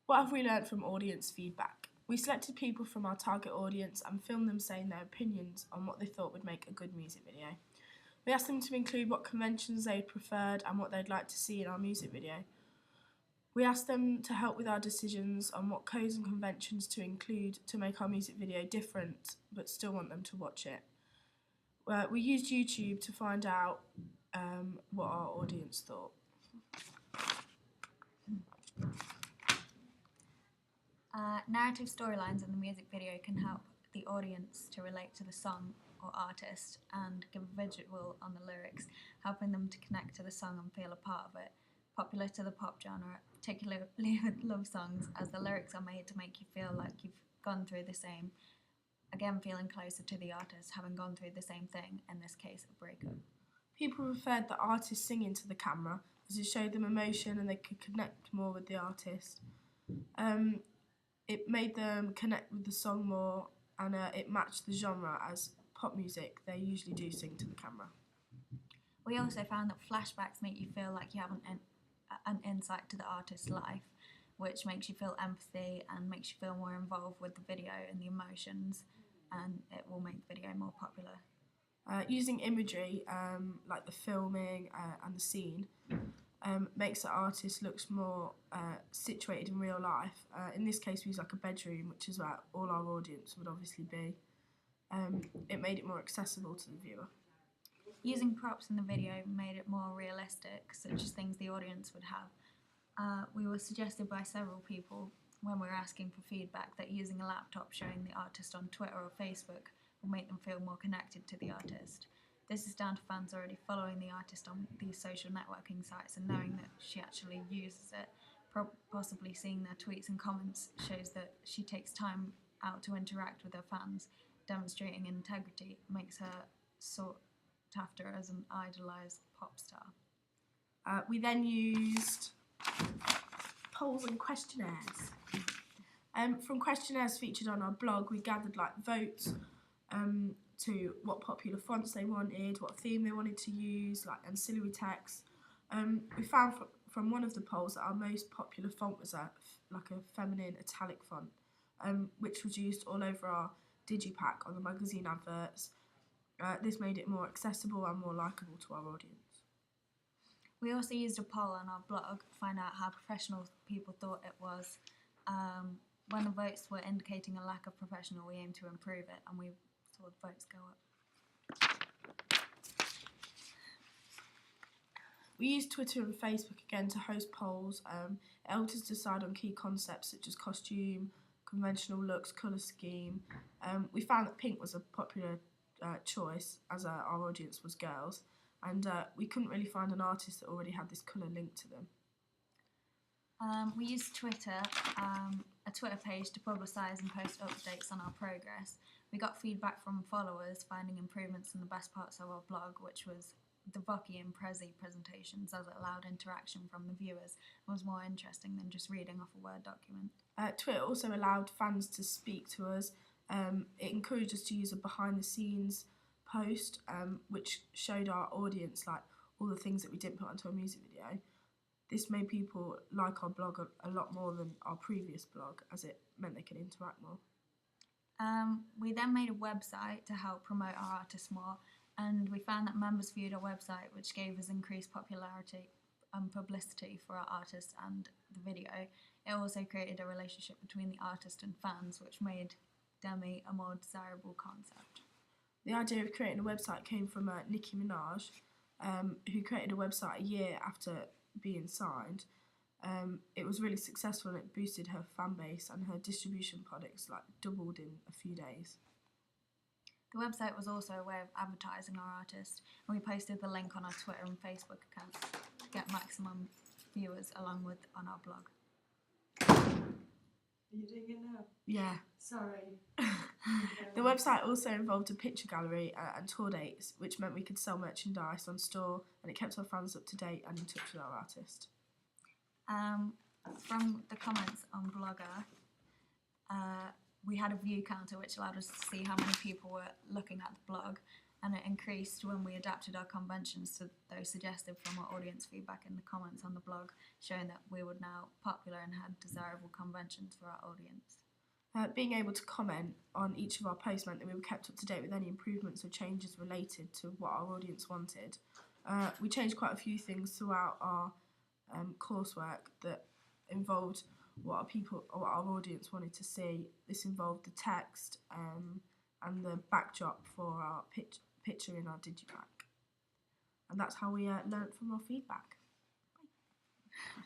What have we learnt from audience feedback? We selected people from our target audience and filmed them saying their opinions on what they thought would make a good music video. We asked them to include what conventions they preferred and what they'd like to see in our music video. We asked them to help with our decisions on what codes and conventions to include to make our music video different but still want them to watch it. We used YouTube to find out what our audience thought. Narrative storylines in the music video can help the audience to relate to the song or artist and give a visual on the lyrics, helping them to connect to the song and feel a part of it. Popular to the pop genre, particularly with love songs, as the lyrics are made to make you feel like you've gone through the same, again feeling closer to the artist, having gone through the same thing, in this case, a breakup. People preferred the artist singing to the camera as it showed them emotion and they could connect more with the artist. It made them connect with the song more and it matched the genre, as pop music, they usually do sing to the camera. We also found that flashbacks make you feel like you have an insight to the artist's life, which makes you feel empathy and makes you feel more involved with the video and the emotions, and it will make the video more popular. Using imagery, like the filming and the scene, makes the artist looks more situated in real life. In this case, we use like a bedroom, which is where all our audience would obviously be. It made it more accessible to the viewer. Using props in the video made it more realistic, such as things the audience would have. We were suggested by several people when we were asking for feedback that using a laptop showing the artist on Twitter or Facebook will make them feel more connected to the artist. This is down to fans already following the artist on these social networking sites and knowing that she actually uses it. Possibly seeing their tweets and comments shows that she takes time out to interact with her fans, demonstrating integrity, makes her sought after as an idolised pop star. We then used polls and questionnaires. From questionnaires featured on our blog, we gathered like votes to what popular fonts they wanted, what theme they wanted to use, like ancillary text. We found from one of the polls that our most popular font was like a feminine italic font, which was used all over our digipack on the magazine adverts. This made it more accessible and more likeable to our audience. We also used a poll on our blog to find out how professional people thought it was. When the votes were indicating a lack of professional, we aimed to improve it, and we saw the votes go up. We used Twitter and Facebook again to host polls. It helped us decide on key concepts such as costume, conventional looks, colour scheme. We found that pink was a popular choice, as our audience was girls, and we couldn't really find an artist that already had this colour linked to them. We used Twitter, a Twitter page, to publicise and post updates on our progress. We got feedback from followers finding improvements in the best parts of our blog, which was the Voki and Prezi presentations, as it allowed interaction from the viewers and was more interesting than just reading off a Word document. Twitter also allowed fans to speak to us. It encouraged us to use a behind-the-scenes post, which showed our audience like all the things that we didn't put onto our music video. This made people like our blog a lot more than our previous blog, as it meant they could interact more. We then made a website to help promote our artists more, and we found that members viewed our website, which gave us increased popularity and publicity for our artists and the video. It also created a relationship between the artist and fans, which made Demi a more desirable concept. The idea of creating a website came from Nicki Minaj, who created a website a year after being signed. It was really successful and it boosted her fan base, and her distribution products like doubled in a few days. The website was also a way of advertising our artist, and we posted the link on our Twitter and Facebook accounts to get maximum viewers along with on our blog. Are you doing it now? Yeah. Sorry. The website also involved a picture gallery and tour dates, which meant we could sell merchandise on store, and it kept our fans up to date and in touch with our artist. From the comments on Blogger, we had a view counter which allowed us to see how many people were looking at the blog, and it increased when we adapted our conventions to those suggested from our audience feedback in the comments on the blog, showing that we were now popular and had desirable conventions for our audience. Being able to comment on each of our posts meant that we were kept up to date with any improvements or changes related to what our audience wanted. We changed quite a few things throughout our coursework that involved what our audience wanted to see. This involved the text and the backdrop for our picture in our digipack. And that's how we learnt from our feedback. Bye.